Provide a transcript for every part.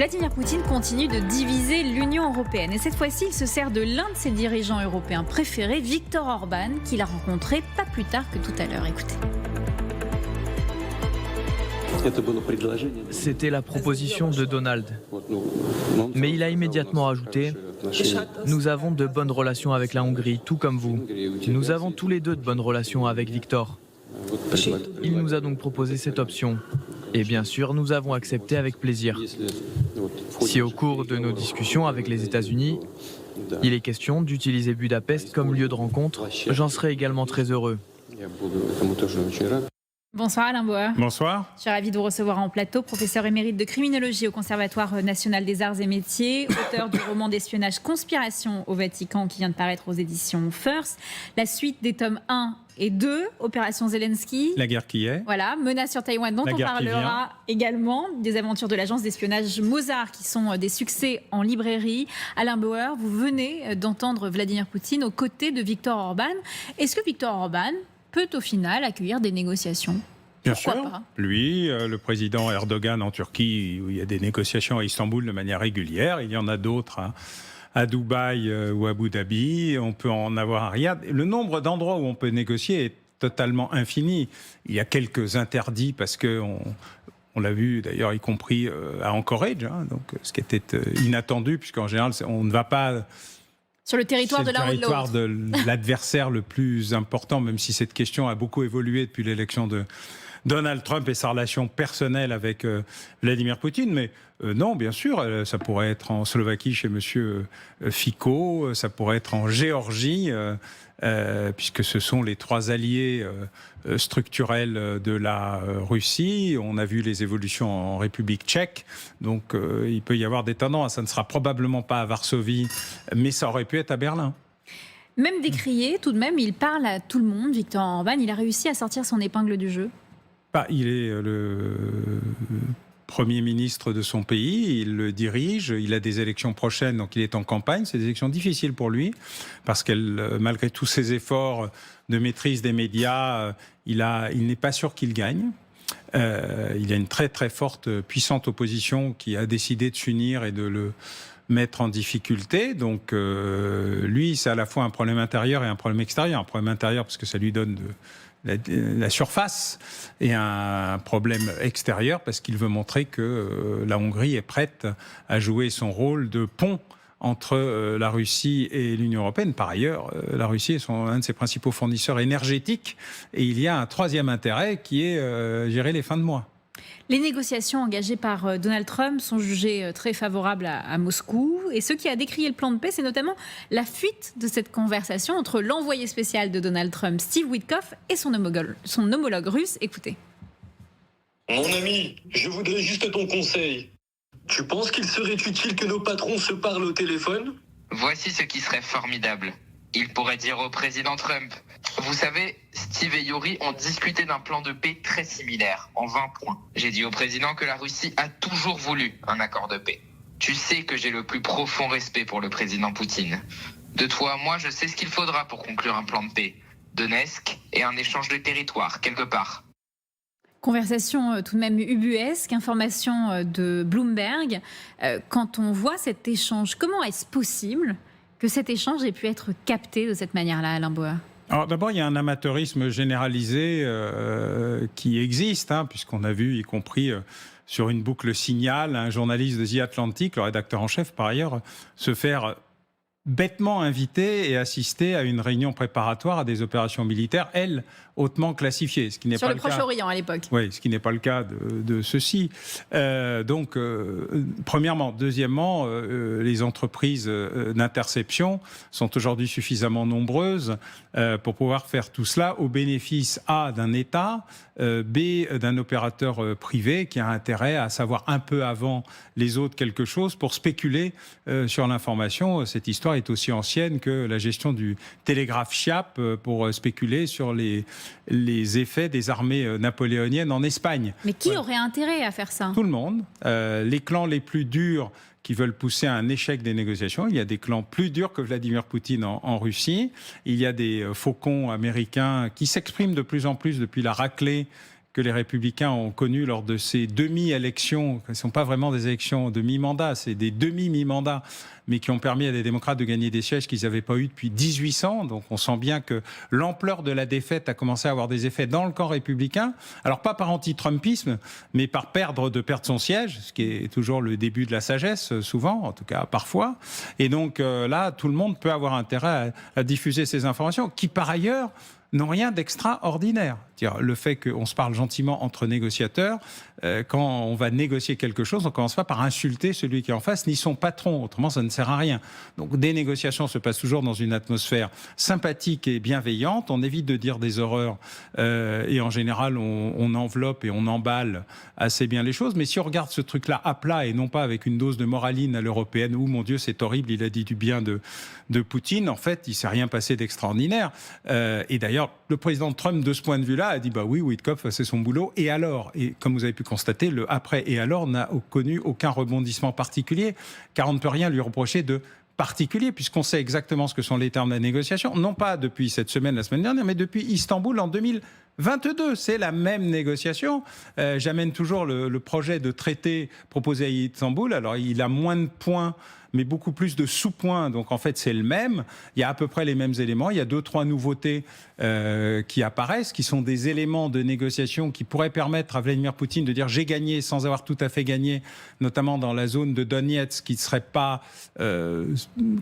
Vladimir Poutine continue de diviser l'Union européenne. Et cette fois-ci, il se sert de l'un de ses dirigeants européens préférés, Viktor Orban, qu'il a rencontré pas plus tard que tout à l'heure. Écoutez. C'était la proposition de Donald. Mais il a immédiatement ajouté « Nous avons de bonnes relations avec la Hongrie, tout comme vous. Nous avons tous les deux de bonnes relations avec Viktor. » Il nous a donc proposé cette option. Et bien sûr, nous avons accepté avec plaisir. Si au cours de nos discussions avec les États-Unis, il est question d'utiliser Budapest comme lieu de rencontre, j'en serai également très heureux. Bonsoir Alain Bauer. Bonsoir. Je suis ravie de vous recevoir en plateau, professeur émérite de criminologie au Conservatoire national des arts et métiers, auteur du roman d'espionnage Conspiration au Vatican qui vient de paraître aux éditions First. La suite des tomes 1 et 2, Opération Zelensky. La guerre qui est. Voilà, menace sur Taïwan dont on parlera également, des aventures de l'agence d'espionnage Mozart qui sont des succès en librairie. Alain Bauer, vous venez d'entendre Vladimir Poutine aux côtés de Viktor Orban. Est-ce que Viktor Orban peut au final accueillir des négociations? Bien Pourquoi sûr, pas lui, le président Erdogan en Turquie, où il y a des négociations à Istanbul de manière régulière, il y en a d'autres à Dubaï ou à Abu Dhabi, on peut en avoir à Riyad. Le nombre d'endroits où on peut négocier est totalement infini. Il y a quelques interdits parce que on l'a vu d'ailleurs, y compris à Anchorage, donc, ce qui était inattendu, puisqu'en général, on ne va pas sur le territoire de l'un ou de l'autre. C'est le territoire de l'adversaire le plus important, même si cette question a beaucoup évolué depuis l'élection de Donald Trump et sa relation personnelle avec Vladimir Poutine. Mais non, bien sûr, ça pourrait être en Slovaquie chez monsieur Fico, ça pourrait être en Géorgie, puisque ce sont les trois alliés structurels de la Russie. On a vu les évolutions en République tchèque, donc il peut y avoir des tendances. Ça ne sera probablement pas à Varsovie, mais ça aurait pu être à Berlin. Même décrié, tout de même, il parle à tout le monde, Viktor Orban. Il a réussi à sortir son épingle du jeu. Il est le Premier ministre de son pays, il le dirige, il a des élections prochaines, donc il est en campagne. C'est des élections difficiles pour lui, parce que malgré tous ses efforts de maîtrise des médias, il n'est pas sûr qu'il gagne. Il y a une très très forte, puissante opposition qui a décidé de s'unir et de le mettre en difficulté. Donc lui, c'est à la fois un problème intérieur et un problème extérieur. Un problème intérieur parce que ça lui donne la surface, et un problème extérieur parce qu'il veut montrer que la Hongrie est prête à jouer son rôle de pont entre la Russie et l'Union européenne. Par ailleurs, la Russie est un de ses principaux fournisseurs énergétiques, et il y a un troisième intérêt qui est gérer les fins de mois. Les négociations engagées par Donald Trump sont jugées très favorables à Moscou. Et ce qui a décrié le plan de paix, c'est notamment la fuite de cette conversation entre l'envoyé spécial de Donald Trump, Steve Witkoff, et son homologue russe. Écoutez. Mon ami, je voudrais juste ton conseil. Tu penses qu'il serait utile que nos patrons se parlent au téléphone ? Voici ce qui serait formidable. Il pourrait dire au président Trump: vous savez, Steve et Yuri ont discuté d'un plan de paix très similaire, en 20 points. J'ai dit au président que la Russie a toujours voulu un accord de paix. Tu sais que j'ai le plus profond respect pour le président Poutine. De toi à moi, je sais ce qu'il faudra pour conclure un plan de paix. Donetsk et un échange de territoire, quelque part. Conversation tout de même ubuesque, information de Bloomberg. Quand on voit cet échange, comment est-ce possible que cet échange ait pu être capté de cette manière-là, Alain Bauer? Alors d'abord, il y a un amateurisme généralisé qui existe, puisqu'on a vu, y compris sur une boucle Signal, un journaliste de The Atlantic, le rédacteur en chef par ailleurs, se faire bêtement inviter et assister à une réunion préparatoire à des opérations militaires, elles, hautement classifiées. Ce qui n'est sur pas le Proche-Orient à l'époque. Oui, ce qui n'est pas le cas de ceci. Donc, premièrement. Deuxièmement, les entreprises d'interception sont aujourd'hui suffisamment nombreuses pour pouvoir faire tout cela au bénéfice A, d'un État, B, d'un opérateur privé qui a intérêt à savoir un peu avant les autres quelque chose pour spéculer sur l'information. Cette histoire est aussi ancienne que la gestion du télégraphe Chiappe pour spéculer sur les effets des armées napoléoniennes en Espagne. Mais qui aurait intérêt à faire ça ? Tout le monde. Les clans les plus durs qui veulent pousser à un échec des négociations. Il y a des clans plus durs que Vladimir Poutine en Russie. Il y a des faucons américains qui s'expriment de plus en plus depuis la raclée que les Républicains ont connues lors de ces demi-élections, qui ne sont pas vraiment des élections de mi-mandat, c'est des demi-mi-mandats, mais qui ont permis à des démocrates de gagner des sièges qu'ils n'avaient pas eu depuis 1800. Donc on sent bien que l'ampleur de la défaite a commencé à avoir des effets dans le camp républicain. Alors pas par anti-Trumpisme, mais par perdre son siège, ce qui est toujours le début de la sagesse, souvent, en tout cas parfois. Et donc là, tout le monde peut avoir intérêt à diffuser ces informations, qui par ailleurs n'ont rien d'extraordinaire. Le fait qu'on se parle gentiment entre négociateurs, quand on va négocier quelque chose, on ne commence pas par insulter celui qui est en face, ni son patron. Autrement, ça ne sert à rien. Donc, des négociations se passent toujours dans une atmosphère sympathique et bienveillante. On évite de dire des horreurs et en général, on enveloppe et on emballe assez bien les choses. Mais si on regarde ce truc-là à plat et non pas avec une dose de moraline à l'européenne, où, mon Dieu, c'est horrible, il a dit du bien de Poutine, en fait, il ne s'est rien passé d'extraordinaire. Et d'ailleurs, le président Trump, de ce point de vue-là, a dit, bah oui, Witkoff, c'est son boulot. Et alors, et comme vous avez pu constater, le après et alors n'a connu aucun rebondissement particulier, car on ne peut rien lui reprocher de particulier, puisqu'on sait exactement ce que sont les termes de la négociation, non pas depuis cette semaine, la semaine dernière, mais depuis Istanbul en 2022. C'est la même négociation. J'amène toujours le projet de traité proposé à Istanbul. Alors, il a moins de points, mais beaucoup plus de sous-points. Donc, en fait, c'est le même. Il y a à peu près les mêmes éléments. Il y a 2-3 nouveautés qui apparaissent, qui sont des éléments de négociation qui pourraient permettre à Vladimir Poutine de dire « j'ai gagné » sans avoir tout à fait gagné, notamment dans la zone de Donetsk, qui ne serait pas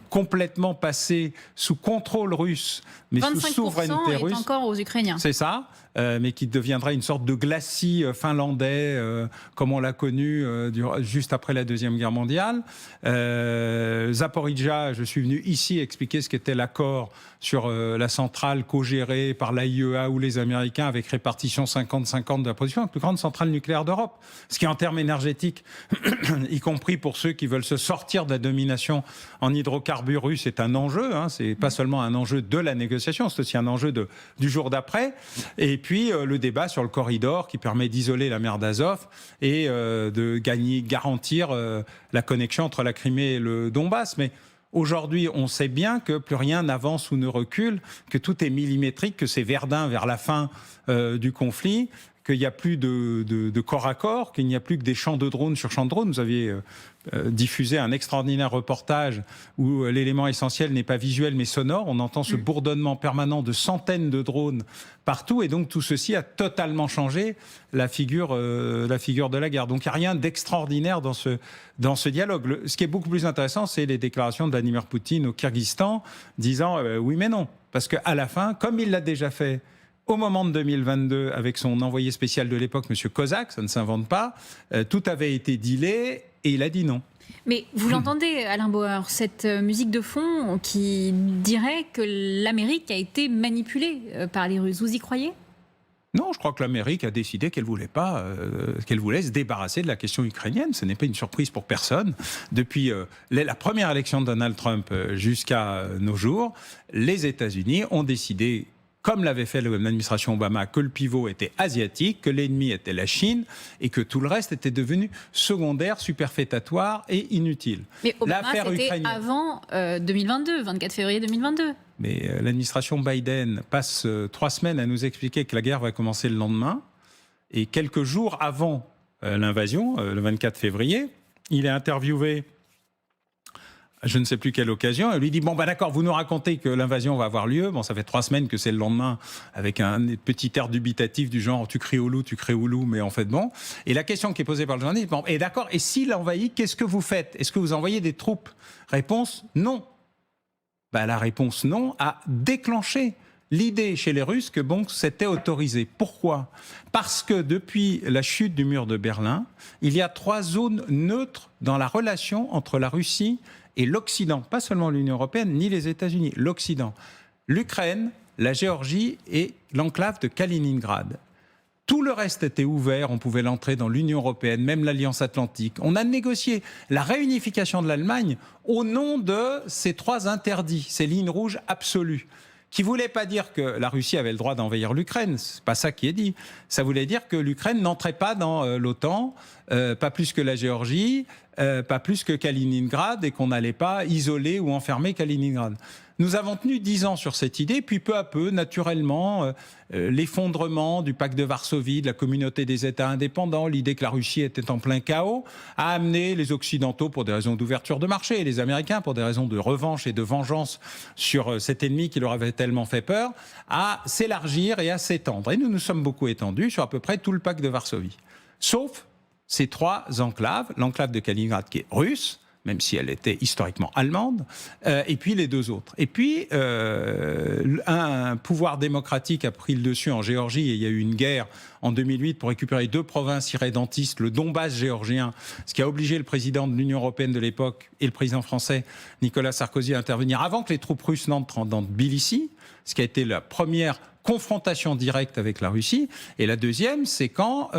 complètement passée sous contrôle russe, mais sous souveraineté russe. 25% est encore aux Ukrainiens. C'est ça. Mais qui deviendrait une sorte de glacis finlandais, comme on l'a connu juste après la Deuxième Guerre mondiale. Zaporizhzhia, je suis venu ici expliquer ce qu'était l'accord sur la centrale co-gérée par l'AIEA ou les Américains avec répartition 50-50 de la production, la plus grande centrale nucléaire d'Europe. Ce qui, en termes énergétiques, y compris pour ceux qui veulent se sortir de la domination en hydrocarbures russes, c'est un enjeu. C'est pas seulement un enjeu de la négociation, c'est aussi un enjeu du jour d'après. Et puis le débat sur le corridor qui permet d'isoler la mer d'Azov et de garantir la connexion entre la Crimée et le Donbass. Mais aujourd'hui, on sait bien que plus rien n'avance ou ne recule, que tout est millimétrique, que c'est Verdun vers la fin du conflit, qu'il n'y a plus de corps à corps, qu'il n'y a plus que des champs de drones sur champs de drones. Vous aviez diffusé un extraordinaire reportage où l'élément essentiel n'est pas visuel mais sonore. On entend ce bourdonnement permanent de centaines de drones partout et donc tout ceci a totalement changé la figure de la guerre. Donc il n'y a rien d'extraordinaire dans ce dialogue. Ce qui est beaucoup plus intéressant, c'est les déclarations de Vladimir Poutine au Kyrgyzstan disant oui mais non. Parce qu'à la fin, comme il l'a déjà fait au moment de 2022, avec son envoyé spécial de l'époque, M. Kozak, ça ne s'invente pas, tout avait été dealé et il a dit non. Mais vous l'entendez, Alain Bauer, cette musique de fond qui dirait que l'Amérique a été manipulée par les Russes. Vous y croyez ? Non, je crois que l'Amérique a décidé qu'elle voulait se débarrasser de la question ukrainienne. Ce n'est pas une surprise pour personne. Depuis la première élection de Donald Trump jusqu'à nos jours, les États-Unis ont décidé, comme l'avait fait l'administration Obama, que le pivot était asiatique, que l'ennemi était la Chine et que tout le reste était devenu secondaire, superfétatoire et inutile. Mais Obama, c'était avant 2022, 24 février 2022. Mais l'administration Biden passe 3 semaines à nous expliquer que la guerre va commencer le lendemain. Et quelques jours avant l'invasion, le 24 février, il est interviewé je ne sais plus quelle occasion, elle lui dit, bon, bah d'accord, vous nous racontez que l'invasion va avoir lieu, bon, ça fait 3 semaines que c'est le lendemain, avec un petit air dubitatif du genre, tu cries au loup, mais en fait, bon. Et la question qui est posée par le journaliste, bon, et d'accord, et s'il envahit, qu'est-ce que vous faites ? Est-ce que vous envoyez des troupes ? Réponse, non. Bah, la réponse non a déclenché l'idée chez les Russes que bon, c'était autorisé. Pourquoi ? Parce que depuis la chute du mur de Berlin, il y a 3 zones neutres dans la relation entre la Russie et l'Occident. Pas seulement l'Union européenne, ni les États-Unis, l'Occident. L'Ukraine, la Géorgie et l'enclave de Kaliningrad. Tout le reste était ouvert, on pouvait l'entrer dans l'Union européenne, même l'Alliance Atlantique. On a négocié la réunification de l'Allemagne au nom de ces 3 interdits, ces lignes rouges absolues, qui ne voulaient pas dire que la Russie avait le droit d'envahir l'Ukraine, c'est pas ça qui est dit. Ça voulait dire que l'Ukraine n'entrait pas dans l'OTAN, pas plus que la Géorgie, pas plus que Kaliningrad, et qu'on n'allait pas isoler ou enfermer Kaliningrad. Nous avons tenu 10 ans sur cette idée, puis peu à peu, naturellement, l'effondrement du pacte de Varsovie, de la communauté des États indépendants, l'idée que la Russie était en plein chaos, a amené les Occidentaux pour des raisons d'ouverture de marché et les Américains pour des raisons de revanche et de vengeance sur cet ennemi qui leur avait tellement fait peur, à s'élargir et à s'étendre. Et nous nous sommes beaucoup étendus sur à peu près tout le pacte de Varsovie. Sauf ces 3 enclaves, l'enclave de Kaliningrad qui est russe, même si elle était historiquement allemande, et puis les 2 autres. Et puis, un pouvoir démocratique a pris le dessus en Géorgie, et il y a eu une guerre en 2008 pour récupérer 2 provinces irrédentistes, le Donbass géorgien, ce qui a obligé le président de l'Union européenne de l'époque et le président français Nicolas Sarkozy à intervenir avant que les troupes russes n'entrent dans Tbilissi, ce qui a été la première confrontation directe avec la Russie. Et la deuxième, c'est quand,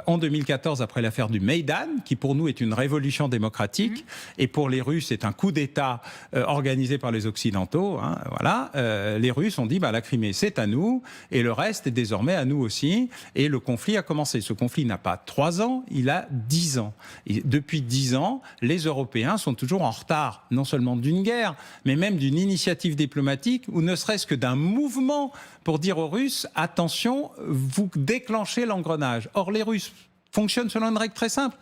en 2014, après l'affaire du Maïdan, qui pour nous est une révolution démocratique, et pour les Russes, c'est un coup d'État organisé par les Occidentaux, hein, voilà, les Russes ont dit, la Crimée, c'est à nous, et le reste est désormais à nous aussi. Et le conflit a commencé. Ce conflit n'a pas 3 ans, il a 10 ans. Et depuis 10 ans, les Européens sont toujours en retard, non seulement d'une guerre, mais même d'une initiative diplomatique, ou ne serait-ce que d'un mouvement pour dire aux Russes, attention, vous déclenchez l'engrenage. Or, les Russes fonctionnent selon une règle très simple.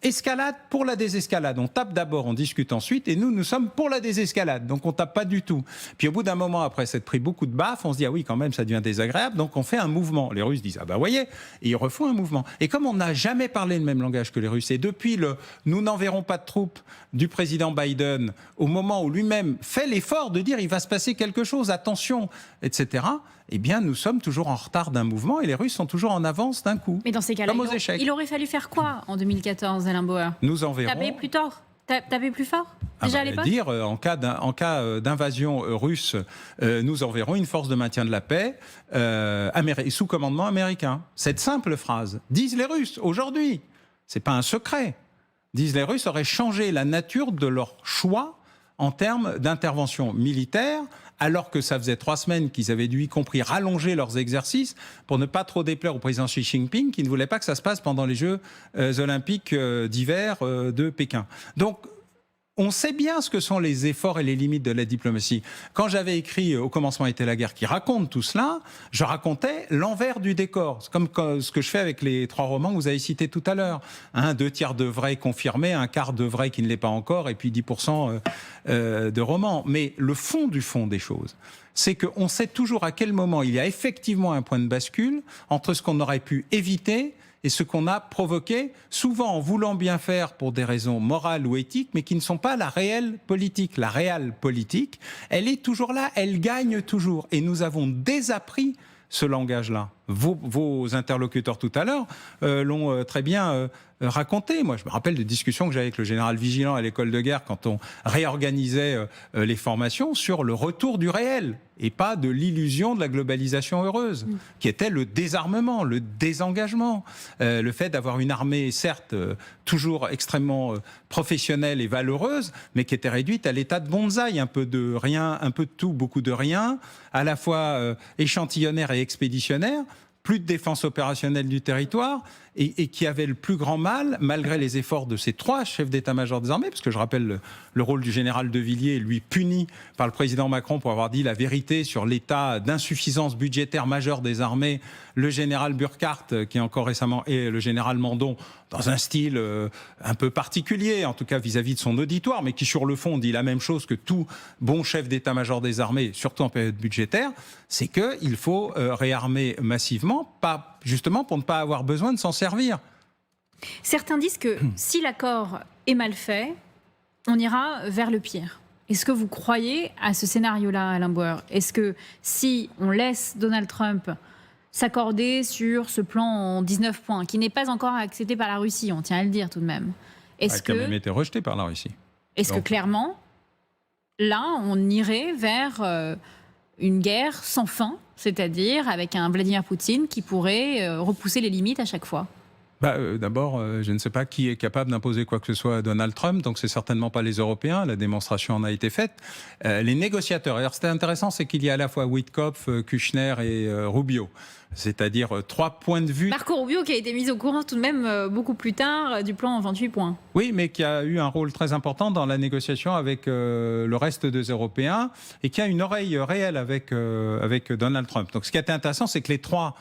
Escalade pour la désescalade. On tape d'abord, on discute ensuite, et nous sommes pour la désescalade. Donc on tape pas du tout. Puis au bout d'un moment, après s'être pris beaucoup de baffes, on se dit, ah oui, quand même, ça devient désagréable, donc on fait un mouvement. Les Russes disent, ah bah voyez, et ils refont un mouvement. Et comme on n'a jamais parlé le même langage que les Russes, et depuis le « nous n'enverrons pas de troupes » du président Biden, au moment où lui-même fait l'effort de dire, il va se passer quelque chose, attention, etc., eh bien, nous sommes toujours en retard d'un mouvement et les Russes sont toujours en avance d'un coup. Mais dans ces cas-là, comme aux échecs. Il aurait fallu faire quoi en 2014, Alain Bauer? Nous en verrons. Taper plus tard, taper plus fort déjà à l'époque. Dire en cas d'invasion russe, nous enverrons une force de maintien de la paix sous commandement américain. Cette simple phrase, disent les Russes aujourd'hui, c'est pas un secret. Disent les Russes auraient changé la nature de leur choix en termes d'intervention militaire, alors que ça faisait 3 semaines qu'ils avaient dû, y compris, rallonger leurs exercices pour ne pas trop déplaire au président Xi Jinping, qui ne voulait pas que ça se passe pendant les Jeux olympiques d'hiver de Pékin. Donc, on sait bien ce que sont les efforts et les limites de la diplomatie. Quand j'avais écrit « Au commencement était la guerre » qui raconte tout cela, je racontais l'envers du décor. C'est comme ce que je fais avec les 3 romans que vous avez cités tout à l'heure. 2 tiers de vrai confirmé, 1/4 de vrai qui ne l'est pas encore, et puis 10% de romans. Mais le fond du fond des choses, c'est qu'on sait toujours à quel moment il y a effectivement un point de bascule entre ce qu'on aurait pu éviter et ce qu'on a provoqué, souvent en voulant bien faire pour des raisons morales ou éthiques, mais qui ne sont pas la réelle politique. La réelle politique, elle est toujours là, elle gagne toujours. Et nous avons désappris ce langage-là. Vos interlocuteurs tout à l'heure l'ont très bien raconté. Moi, je me rappelle des discussions que j'avais avec le général Vigilant à l'école de guerre quand on réorganisait les formations sur le retour du réel et pas de l'illusion de la globalisation heureuse, qui était le désarmement, le désengagement, le fait d'avoir une armée, certes, toujours extrêmement professionnelle et valeureuse, mais qui était réduite à l'état de bonsaï, un peu de rien, un peu de tout, beaucoup de rien, à la fois échantillonnaire et expéditionnaire, plus de défense opérationnelle du territoire, et qui avait le plus grand mal, malgré les efforts de ces 3 chefs d'état-major des armées, parce que je rappelle le rôle du général de Villiers, lui puni par le président Macron pour avoir dit la vérité sur l'état d'insuffisance budgétaire majeure des armées, le général Burkhardt, qui est encore récemment, et le général Mandon, dans un style un peu particulier, en tout cas vis-à-vis de son auditoire, mais qui sur le fond dit la même chose que tout bon chef d'état-major des armées, surtout en période budgétaire, c'est qu'il faut réarmer massivement, justement pour ne pas avoir besoin de s'en servir. Certains disent que si l'accord est mal fait, on ira vers le pire. Est-ce que vous croyez à ce scénario-là, Alain Bauer? Est-ce que si on laisse Donald Trump s'accorder sur ce plan en 19 points, qui n'est pas encore accepté par la Russie, on tient à le dire tout de même, est-ce que... a quand même été rejeté par la Russie. Est-ce que clairement, là, on irait vers une guerre sans fin, c'est-à-dire avec un Vladimir Poutine qui pourrait repousser les limites à chaque fois? D'abord, je ne sais pas qui est capable d'imposer quoi que ce soit à Donald Trump, donc c'est certainement pas les Européens, la démonstration en a été faite. Les négociateurs, alors c'était intéressant, c'est qu'il y a à la fois Witkoff, Kushner et Rubio, c'est-à-dire 3 points de vue. Marco Rubio qui a été mis au courant tout de même beaucoup plus tard du plan en 28 points. Oui, mais qui a eu un rôle très important dans la négociation avec le reste des Européens et qui a une oreille réelle avec Donald Trump. Donc ce qui était intéressant, c'est que les 3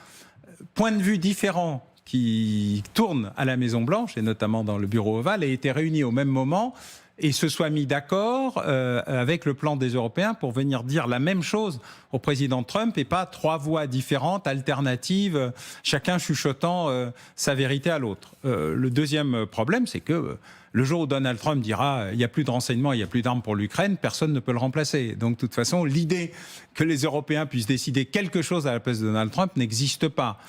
points de vue différents qui tournent à la Maison-Blanche, et notamment dans le bureau ovale, aient été réunis au même moment et se soient mis d'accord avec le plan des Européens pour venir dire la même chose au président Trump et pas 3 voix différentes, alternatives, chacun chuchotant sa vérité à l'autre. Le deuxième problème, c'est que le jour où Donald Trump dira il n'y a plus de renseignements, il n'y a plus d'armes pour l'Ukraine, personne ne peut le remplacer. Donc de toute façon, l'idée que les Européens puissent décider quelque chose à la place de Donald Trump n'existe pas.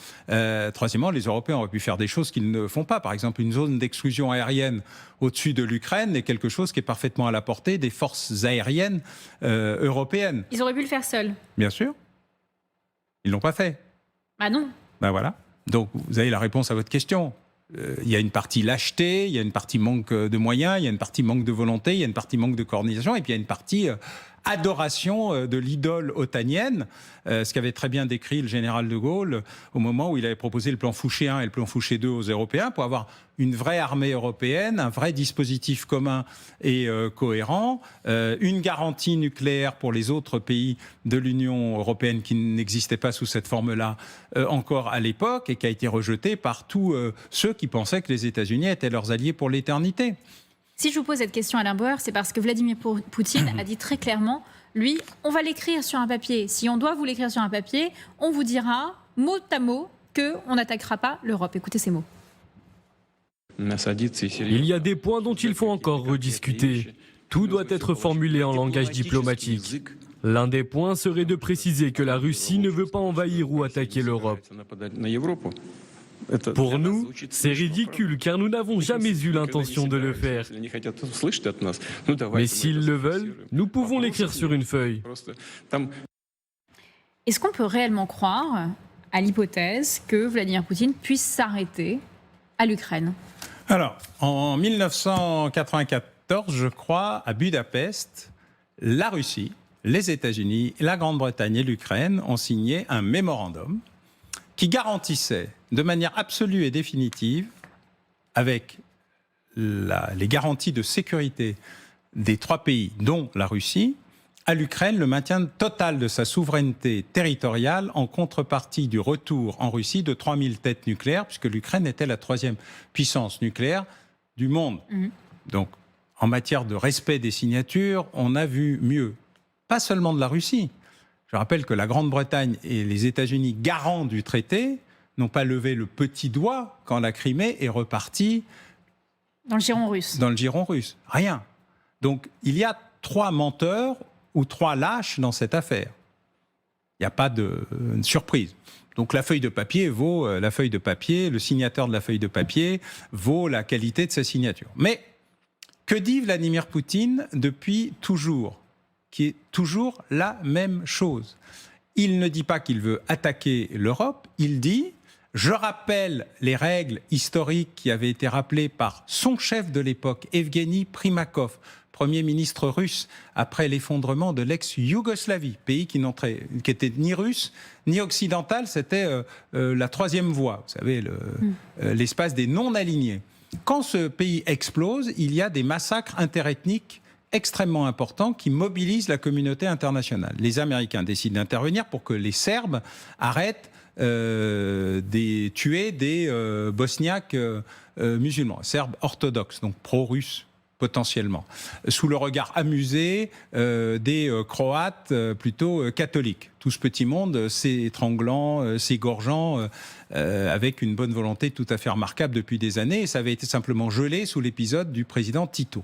Troisièmement, les Européens auraient pu faire des choses qu'ils ne font pas. Par exemple, une zone d'exclusion aérienne au-dessus de l'Ukraine est quelque chose qui est parfaitement à la portée des forces aériennes européennes. Ils auraient pu le faire seuls. Bien sûr. Ils ne l'ont pas fait. Bah non. Ben voilà. Donc vous avez la réponse à votre question. Il y a une partie lâcheté, il y a une partie manque de moyens, il y a une partie manque de volonté, il y a une partie manque de coordination, et puis il y a une partie adoration de l'idole otanienne, ce qu'avait très bien décrit le général de Gaulle au moment où il avait proposé le plan Fouché 1 et le plan Fouché 2 aux Européens pour avoir une vraie armée européenne, un vrai dispositif commun et cohérent, une garantie nucléaire pour les autres pays de l'Union européenne qui n'existaient pas sous cette forme-là encore à l'époque et qui a été rejetée par tous ceux qui pensaient que les États-Unis étaient leurs alliés pour l'éternité. Si je vous pose cette question, Alain Bauer, c'est parce que Vladimir Poutine a dit très clairement, lui, on va l'écrire sur un papier. Si on doit vous l'écrire sur un papier, on vous dira mot à mot qu'on n'attaquera pas l'Europe. Écoutez ces mots. Il y a des points dont il faut encore rediscuter. Tout doit être formulé en langage diplomatique. L'un des points serait de préciser que la Russie ne veut pas envahir ou attaquer l'Europe. Pour nous, c'est ridicule car nous n'avons jamais eu l'intention de le faire. Mais s'ils le veulent, nous pouvons l'écrire sur une feuille. Est-ce qu'on peut réellement croire à l'hypothèse que Vladimir Poutine puisse s'arrêter à l'Ukraine ? Alors, en 1994, je crois, à Budapest, la Russie, les États-Unis, la Grande-Bretagne et l'Ukraine ont signé un mémorandum qui garantissait de manière absolue et définitive, avec les garanties de sécurité des 3 pays, dont la Russie, à l'Ukraine le maintien total de sa souveraineté territoriale en contrepartie du retour en Russie de 3000 têtes nucléaires, puisque l'Ukraine était la 3e puissance nucléaire du monde. Donc, en matière de respect des signatures, on a vu mieux. Pas seulement de la Russie. Je rappelle que la Grande-Bretagne et les États-Unis, garants du traité, n'ont pas levé le petit doigt quand la Crimée est repartie dans le giron russe. Dans le giron russe. Rien. Donc, il y a 3 menteurs ou 3 lâches dans cette affaire. Il n'y a pas de surprise. Donc, la feuille de papier vaut la feuille de papier, le signateur de la feuille de papier vaut la qualité de sa signature. Mais que dit Vladimir Poutine depuis toujours ? Qui est toujours la même chose. Il ne dit pas qu'il veut attaquer l'Europe, il dit « Je rappelle les règles historiques qui avaient été rappelées par son chef de l'époque, Evgeny Primakov, Premier ministre russe, après l'effondrement de l'ex-Yougoslavie, pays qui était ni russe ni occidental, c'était la 3e voie, vous savez, l'espace des non-alignés. Quand ce pays explose, il y a des massacres interethniques extrêmement importants qui mobilisent la communauté internationale. Les Américains décident d'intervenir pour que les Serbes arrêtent de tuer des Bosniaques musulmans, Serbes orthodoxes, donc pro-russes potentiellement, sous le regard amusé des Croates plutôt catholiques. Tout ce petit monde s'étranglant, s'égorgeant, avec une bonne volonté tout à fait remarquable depuis des années, et ça avait été simplement gelé sous l'épisode du président Tito.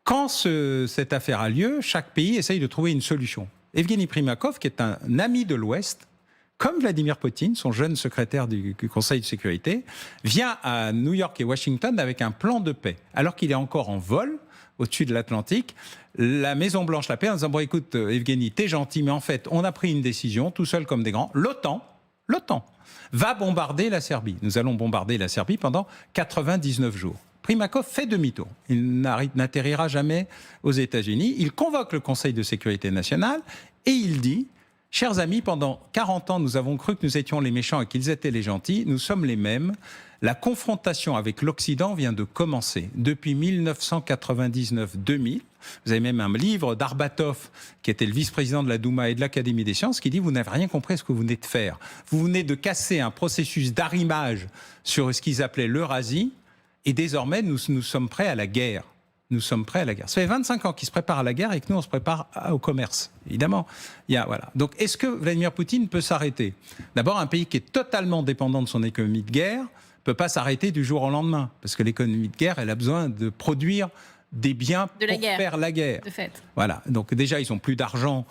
Quand cette affaire a lieu, chaque pays essaye de trouver une solution. Evgeny Primakov, qui est un ami de l'Ouest, comme Vladimir Poutine, son jeune secrétaire du Conseil de sécurité, vient à New York et Washington avec un plan de paix. Alors qu'il est encore en vol au-dessus de l'Atlantique, la Maison-Blanche l'appelle en disant « Bon, écoute, Evgeny, t'es gentil, mais en fait, on a pris une décision, tout seul comme des grands. L'OTAN va bombarder la Serbie. Nous allons bombarder la Serbie pendant 99 jours. Primakov fait demi-tour. Il n'atterrira jamais aux États-Unis. Il convoque le Conseil de sécurité nationale et il dit « Chers amis, pendant 40 ans, nous avons cru que nous étions les méchants et qu'ils étaient les gentils. Nous sommes les mêmes. La confrontation avec l'Occident vient de commencer. Depuis 1999-2000, vous avez même un livre d'Arbatov, qui était le vice-président de la Douma et de l'Académie des sciences, qui dit « Vous n'avez rien compris à ce que vous venez de faire. Vous venez de casser un processus d'arrimage sur ce qu'ils appelaient l'Eurasie. Et désormais, nous sommes prêts à la guerre. Nous sommes prêts à la guerre. Ça fait 25 ans qu'ils se préparent à la guerre et que nous, on se prépare au commerce. Évidemment. Voilà. Donc, est-ce que Vladimir Poutine peut s'arrêter? D'abord, un pays qui est totalement dépendant de son économie de guerre ne peut pas s'arrêter du jour au lendemain. Parce que l'économie de guerre, elle a besoin de produire des biens pour faire la guerre. De fait. Voilà. Donc déjà, ils n'ont plus d'argent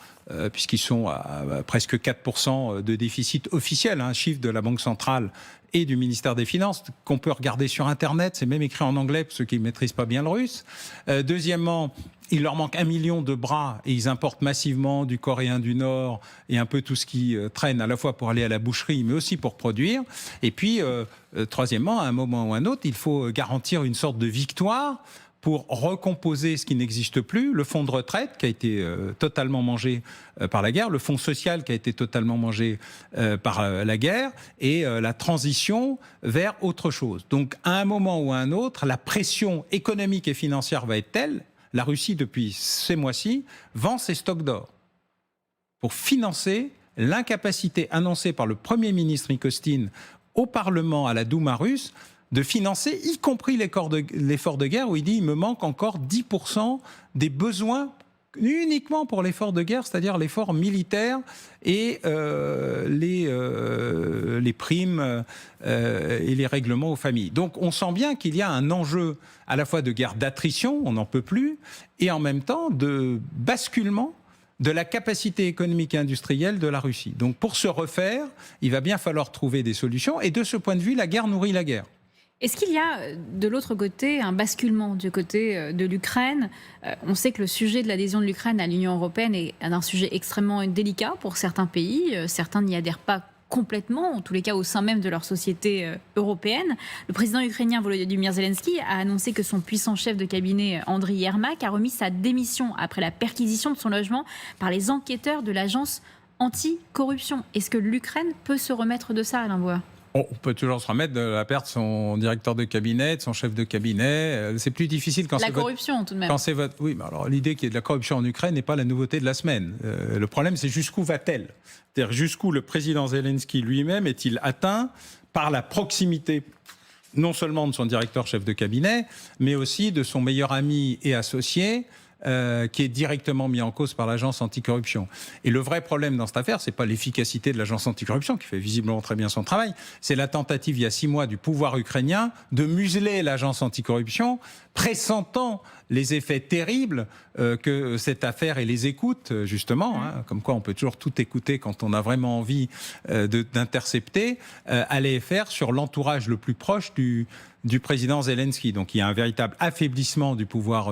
puisqu'ils sont à presque 4% de déficit officiel, un chiffre de la Banque centrale et du ministère des Finances qu'on peut regarder sur Internet. C'est même écrit en anglais pour ceux qui ne maîtrisent pas bien le russe. Deuxièmement, il leur manque 1 million de bras et ils importent massivement du coréen du Nord et un peu tout ce qui traîne à la fois pour aller à la boucherie mais aussi pour produire. Et puis, troisièmement, à un moment ou à un autre, il faut garantir une sorte de victoire pour recomposer ce qui n'existe plus, le fonds de retraite qui a été totalement mangé par la guerre, le fonds social qui a été totalement mangé par la guerre, et la transition vers autre chose. Donc, à un moment ou à un autre, la pression économique et financière va être telle, la Russie, depuis ces mois-ci, vend ses stocks d'or pour financer l'incapacité annoncée par le Premier ministre Mikoustine au Parlement, à la Douma russe, de financer, y compris l'effort de guerre, où il dit « il me manque encore 10% des besoins uniquement pour l'effort de guerre, c'est-à-dire l'effort militaire et les primes et les règlements aux familles ». Donc on sent bien qu'il y a un enjeu à la fois de guerre d'attrition, on n'en peut plus, et en même temps de basculement de la capacité économique et industrielle de la Russie. Donc pour se refaire, il va bien falloir trouver des solutions, et de ce point de vue, la guerre nourrit la guerre. Est-ce qu'il y a de l'autre côté un basculement du côté de l'Ukraine? On sait que le sujet de l'adhésion de l'Ukraine à l'Union européenne est un sujet extrêmement délicat pour certains pays. Certains n'y adhèrent pas complètement, en tous les cas au sein même de leur société européenne. Le président ukrainien Volodymyr Zelensky a annoncé que son puissant chef de cabinet Andriy Yermak a remis sa démission après la perquisition de son logement par les enquêteurs de l'agence anti-corruption. Est-ce que l'Ukraine peut se remettre de ça, Alain Bauer? On peut toujours se remettre de la perte de son directeur de cabinet, de son chef de cabinet. C'est plus difficile quand c'est la corruption, tout de même. Quand c'est oui, mais alors l'idée qu'il y ait de la corruption en Ukraine n'est pas la nouveauté de la semaine. Le problème, c'est jusqu'où va-t-elle? C'est-à-dire jusqu'où le président Zelensky lui-même est-il atteint par la proximité non seulement de son directeur chef de cabinet, mais aussi de son meilleur ami et associé, qui est directement mis en cause par l'agence anticorruption. Et le vrai problème dans cette affaire, c'est pas l'efficacité de l'agence anticorruption, qui fait visiblement très bien son travail, c'est la tentative il y a 6 mois du pouvoir ukrainien de museler l'agence anticorruption, pressentant les effets terribles que cette affaire et les écoutes, justement, comme quoi on peut toujours tout écouter quand on a vraiment envie d'intercepter, allaient faire sur l'entourage le plus proche du président Zelensky. Donc il y a un véritable affaiblissement du pouvoir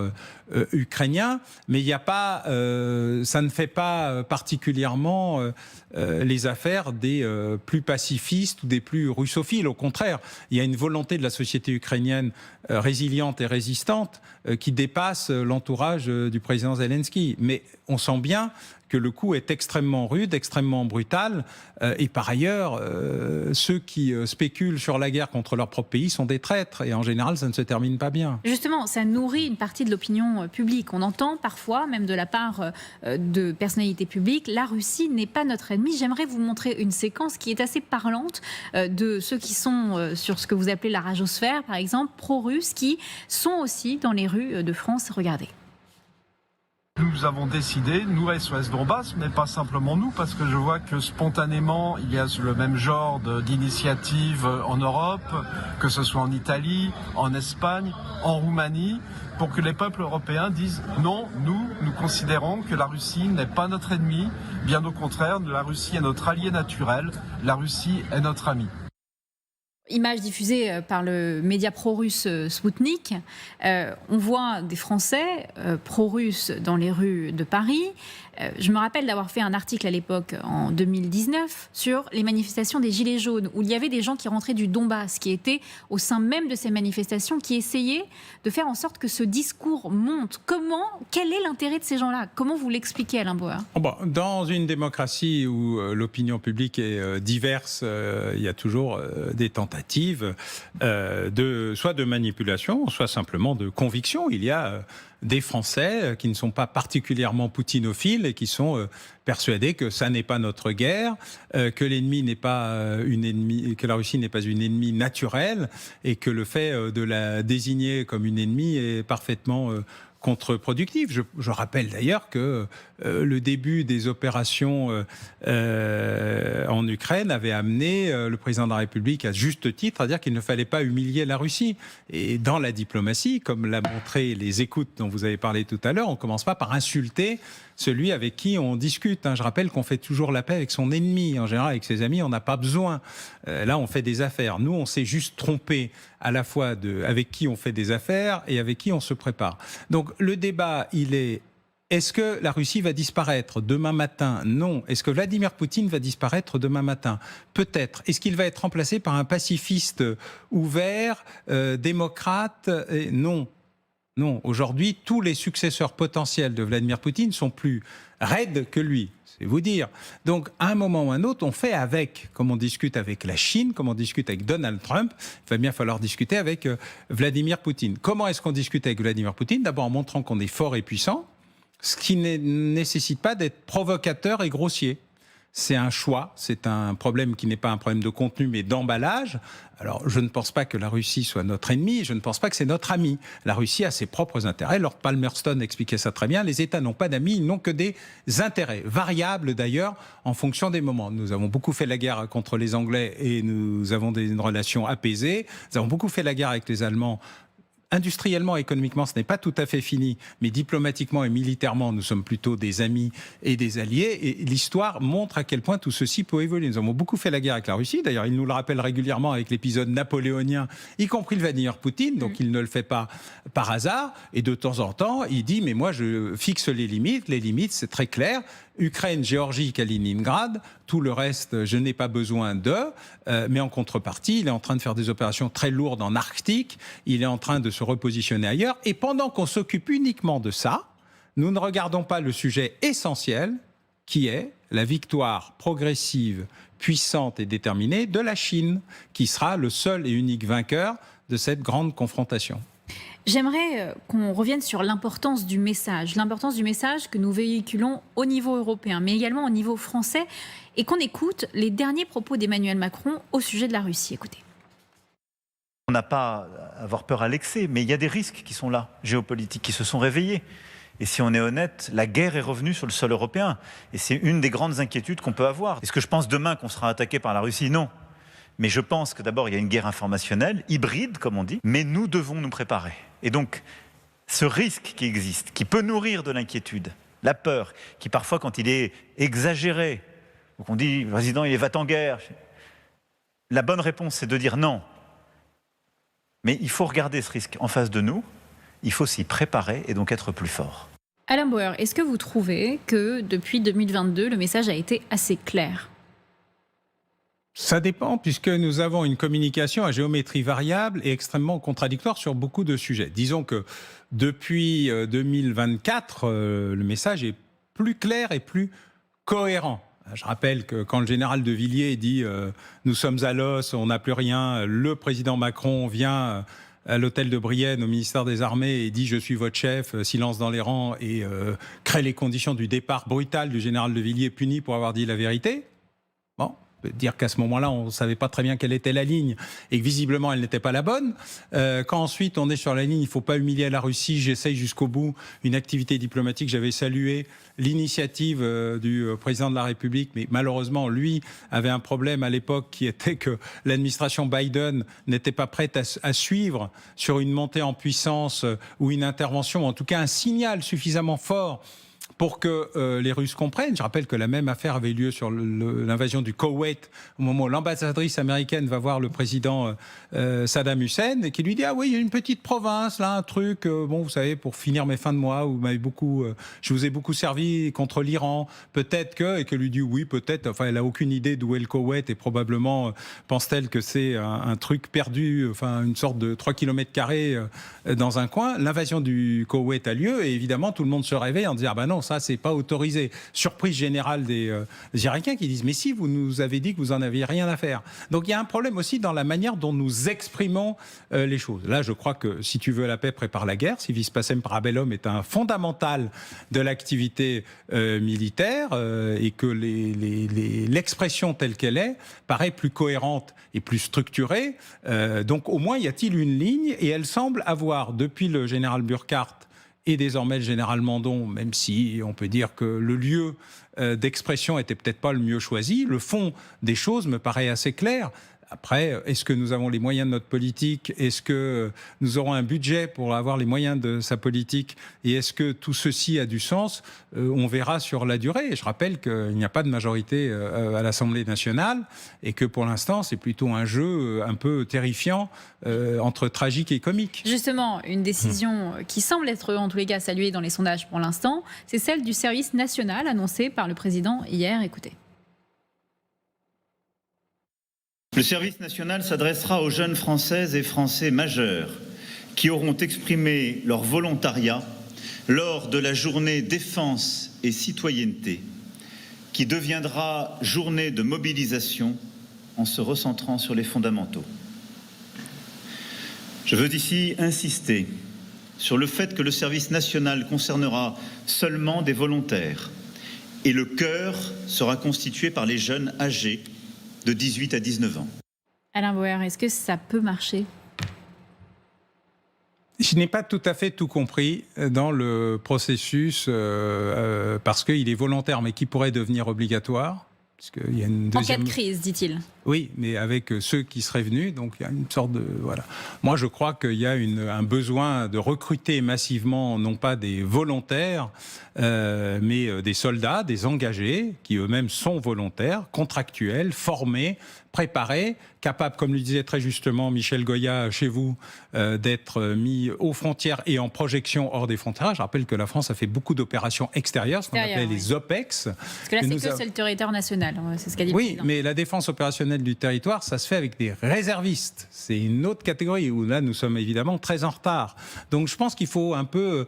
ukrainien, mais il y a pas, ça ne fait pas particulièrement les affaires des plus pacifistes ou des plus russophiles. Au contraire, il y a une volonté de la société ukrainienne résiliente et résistante qui dépasse l'entourage du président Zelensky. Mais on sent bien que le coup est extrêmement rude, extrêmement brutal. Et par ailleurs, ceux qui spéculent sur la guerre contre leur propre pays sont des traîtres. Et en général, ça ne se termine pas bien. Justement, ça nourrit une partie de l'opinion publique. On entend parfois, même de la part de personnalités publiques, la Russie n'est pas notre ennemi. J'aimerais vous montrer une séquence qui est assez parlante de ceux qui sont sur ce que vous appelez la ragosphère, par exemple, pro-russes, qui sont aussi dans les rues de France. Regardez. Nous avons décidé, nous SOS Donbass, mais pas simplement nous, parce que je vois que spontanément, il y a le même genre d'initiative en Europe, que ce soit en Italie, en Espagne, en Roumanie, pour que les peuples européens disent non, nous considérons que la Russie n'est pas notre ennemi, bien au contraire, la Russie est notre allié naturel, la Russie est notre ami. Image diffusée par le média pro-russe Sputnik. On voit des Français pro-russes dans les rues de Paris. Je me rappelle d'avoir fait un article à l'époque, en 2019, sur les manifestations des Gilets jaunes, où il y avait des gens qui rentraient du Donbass, qui étaient au sein même de ces manifestations, qui essayaient de faire en sorte que ce discours monte. Quel est l'intérêt de ces gens-là? Comment vous l'expliquez, Alain Bauer? Dans une démocratie où l'opinion publique est diverse, il y a toujours des tentatives soit de manipulation, soit simplement de conviction. Il y a des Français qui ne sont pas particulièrement poutinophiles et qui sont persuadés que ça n'est pas notre guerre, que l'ennemi n'est pas que la Russie n'est pas une ennemie naturelle et que le fait de la désigner comme une ennemie est parfaitement contre-productif. Je rappelle d'ailleurs que le début des opérations en Ukraine avait amené le président de la République à juste titre à dire qu'il ne fallait pas humilier la Russie. Et dans la diplomatie, comme l'a montré les écoutes dont vous avez parlé tout à l'heure, on ne commence pas par insulter celui avec qui on discute. Je rappelle qu'on fait toujours la paix avec son ennemi. En général, avec ses amis, on n'a pas besoin. Là, on fait des affaires. Nous, on s'est juste trompé à la fois avec qui on fait des affaires et avec qui on se prépare. Donc, le débat, il est: est-ce que la Russie va disparaître demain matin? Non. Est-ce que Vladimir Poutine va disparaître demain matin? Peut-être. Est-ce qu'il va être remplacé par un pacifiste ouvert, démocrate? Non. Non, aujourd'hui, tous les successeurs potentiels de Vladimir Poutine sont plus raides que lui, c'est vous dire. Donc, à un moment ou à un autre, on fait avec, comme on discute avec la Chine, comme on discute avec Donald Trump, il va bien falloir discuter avec Vladimir Poutine. Comment est-ce qu'on discute avec Vladimir Poutine? D'abord en montrant qu'on est fort et puissant, ce qui ne nécessite pas d'être provocateur et grossier. C'est un choix, c'est un problème qui n'est pas un problème de contenu mais d'emballage. Alors je ne pense pas que la Russie soit notre ennemi, je ne pense pas que c'est notre ami. La Russie a ses propres intérêts, Lord Palmerston expliquait ça très bien, les États n'ont pas d'amis, ils n'ont que des intérêts, variables d'ailleurs en fonction des moments. Nous avons beaucoup fait la guerre contre les Anglais et nous avons une relation apaisée, nous avons beaucoup fait la guerre avec les Allemands. Industriellement, économiquement, ce n'est pas tout à fait fini, mais diplomatiquement et militairement, nous sommes plutôt des amis et des alliés. Et l'histoire montre à quel point tout ceci peut évoluer. Nous avons beaucoup fait la guerre avec la Russie. D'ailleurs, il nous le rappelle régulièrement avec l'épisode napoléonien, y compris le Vladimir Poutine. Donc, il ne le fait pas par hasard. Et de temps en temps, il dit, mais moi, je fixe les limites. Les limites, c'est très clair. Ukraine, Géorgie, Kaliningrad, tout le reste, je n'ai pas besoin d'eux, mais en contrepartie, il est en train de faire des opérations très lourdes en Arctique, il est en train de se repositionner ailleurs, et pendant qu'on s'occupe uniquement de ça, nous ne regardons pas le sujet essentiel, qui est la victoire progressive, puissante et déterminée de la Chine, qui sera le seul et unique vainqueur de cette grande confrontation. J'aimerais qu'on revienne sur l'importance du message que nous véhiculons au niveau européen, mais également au niveau français, et qu'on écoute les derniers propos d'Emmanuel Macron au sujet de la Russie. Écoutez. On n'a pas à avoir peur à l'excès, mais il y a des risques qui sont là, géopolitiques, qui se sont réveillés. Et si on est honnête, la guerre est revenue sur le sol européen. Et c'est une des grandes inquiétudes qu'on peut avoir. Est-ce que je pense demain qu'on sera attaqué par la Russie? Non. Mais je pense que d'abord, il y a une guerre informationnelle, hybride, comme on dit, mais nous devons nous préparer. Et donc, ce risque qui existe, qui peut nourrir de l'inquiétude, la peur, qui parfois, quand il est exagéré, ou qu'on dit, le président, il est va-t-en-guerre, la bonne réponse, c'est de dire non. Mais il faut regarder ce risque en face de nous, il faut s'y préparer et donc être plus fort. Alain Bauer, est-ce que vous trouvez que depuis 2022, le message a été assez clair ? Ça dépend, puisque nous avons une communication à géométrie variable et extrêmement contradictoire sur beaucoup de sujets. Disons que depuis 2024, le message est plus clair et plus cohérent. Je rappelle que quand le général de Villiers dit « nous sommes à l'os, on n'a plus rien », le président Macron vient à l'hôtel de Brienne au ministère des Armées et dit « je suis votre chef, silence dans les rangs » et crée les conditions du départ brutal du général de Villiers puni pour avoir dit la vérité. Bon. Dire qu'à ce moment-là, on ne savait pas très bien quelle était la ligne et que visiblement, elle n'était pas la bonne. Quand ensuite, on est sur la ligne, il ne faut pas humilier la Russie, j'essaye jusqu'au bout une activité diplomatique. J'avais salué l'initiative du président de la République, mais malheureusement, lui avait un problème à l'époque qui était que l'administration Biden n'était pas prête à suivre sur une montée en puissance ou une intervention, en tout cas un signal suffisamment fort pour que les Russes comprennent. Je rappelle que la même affaire avait eu lieu sur l'invasion du Koweït, au moment où l'ambassadrice américaine va voir le président Saddam Hussein et qui lui dit « Ah oui, il y a une petite province, là, un truc, bon, vous savez, pour finir mes fins de mois, je vous ai beaucoup servi contre l'Iran, peut-être que... » Et qu'elle lui dit « Oui, peut-être. » Enfin, elle n'a aucune idée d'où est le Koweït et probablement pense-t-elle que c'est un truc perdu, enfin, une sorte de 3 km² dans un coin. L'invasion du Koweït a lieu et évidemment, tout le monde se réveille en disant « Ah ben non, ça, c'est pas autorisé. » Surprise générale des Irakiens qui disent « Mais si, vous nous avez dit que vous en aviez rien à faire. » Donc il y a un problème aussi dans la manière dont nous exprimons les choses. Là, je crois que si tu veux la paix, prépare la guerre. Si vis pacem parabellum est un fondamental de l'activité militaire et que l'expression telle qu'elle est paraît plus cohérente et plus structurée. Donc au moins, y a-t-il une ligne et elle semble avoir, depuis le général Burkhardt et désormais le général Mandon, même si on peut dire que le lieu d'expression était peut-être pas le mieux choisi, le fond des choses me paraît assez clair. Après, est-ce que nous avons les moyens de notre politique? Est-ce que nous aurons un budget pour avoir les moyens de sa politique? Et est-ce que tout ceci a du sens? On verra sur la durée. Et je rappelle qu'il n'y a pas de majorité à l'Assemblée nationale et que pour l'instant, c'est plutôt un jeu un peu terrifiant entre tragique et comique. Justement, une décision qui semble être en tous les cas saluée dans les sondages pour l'instant, c'est celle du service national annoncé par le président hier. Écoutez. Le service national s'adressera aux jeunes Françaises et Français majeurs qui auront exprimé leur volontariat lors de la journée défense et citoyenneté, qui deviendra journée de mobilisation en se recentrant sur les fondamentaux. Je veux ici insister sur le fait que le service national concernera seulement des volontaires et le cœur sera constitué par les jeunes âgés de 18 à 19 ans. Alain Bauer, est-ce que ça peut marcher ? Je n'ai pas tout à fait tout compris dans le processus parce qu'il est volontaire mais qui pourrait devenir obligatoire. Parce qu'il y a une deuxième... En cas de crise, dit-il. Oui, mais avec ceux qui seraient venus, donc il y a une sorte de... Voilà. Moi, je crois qu'il y a un besoin de recruter massivement, non pas des volontaires, mais des soldats, des engagés, qui eux-mêmes sont volontaires, contractuels, formés, préparés, capables, comme le disait très justement Michel Goya chez vous, d'être mis aux frontières et en projection hors des frontières. Je rappelle que la France a fait beaucoup d'opérations extérieures, ce qu'on appelait les OPEX. Parce que là, c'est le territoire national, c'est ce qu'a dit le président. Mais la défense opérationnelle du territoire, ça se fait avec des réservistes. C'est une autre catégorie où là, nous sommes évidemment très en retard. Donc je pense qu'il faut un peu,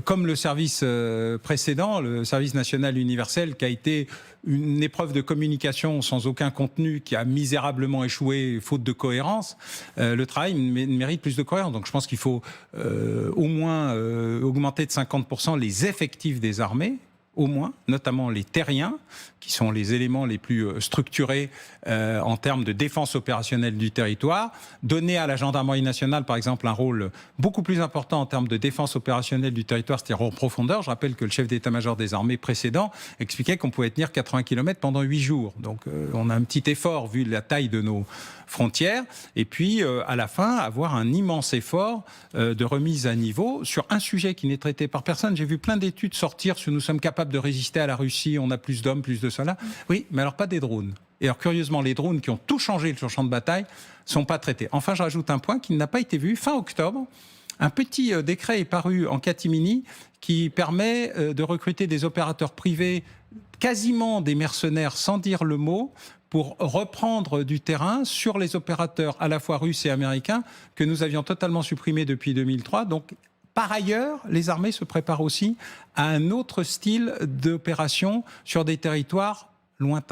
comme le service précédent, le service national universel, qui a été une épreuve de communication sans aucun contenu, qui a misérablement échoué faute de cohérence, le travail mérite plus de cohérence. Donc je pense qu'il faut au moins augmenter de 50% les effectifs des armées, au moins, notamment les terriens, qui sont les éléments les plus structurés en termes de défense opérationnelle du territoire. Donner à la gendarmerie nationale, par exemple, un rôle beaucoup plus important en termes de défense opérationnelle du territoire, c'est-à-dire en profondeur. Je rappelle que le chef d'état-major des armées précédent expliquait qu'on pouvait tenir 80 km pendant 8 jours. Donc on a un petit effort vu la taille de nos frontières. Et puis, à la fin, avoir un immense effort de remise à niveau sur un sujet qui n'est traité par personne. J'ai vu plein d'études sortir sur nous sommes capables de résister à la Russie, on a plus d'hommes, plus de cela. Oui, mais alors pas des drones. Et alors, curieusement, les drones qui ont tout changé sur le champ de bataille ne sont pas traités. Enfin, je rajoute un point qui n'a pas été vu. Fin octobre, un petit décret est paru en catimini qui permet de recruter des opérateurs privés, quasiment des mercenaires sans dire le mot, pour reprendre du terrain sur les opérateurs à la fois russes et américains que nous avions totalement supprimés depuis 2003. Donc, par ailleurs, les armées se préparent aussi à un autre style d'opération sur des territoires lointains.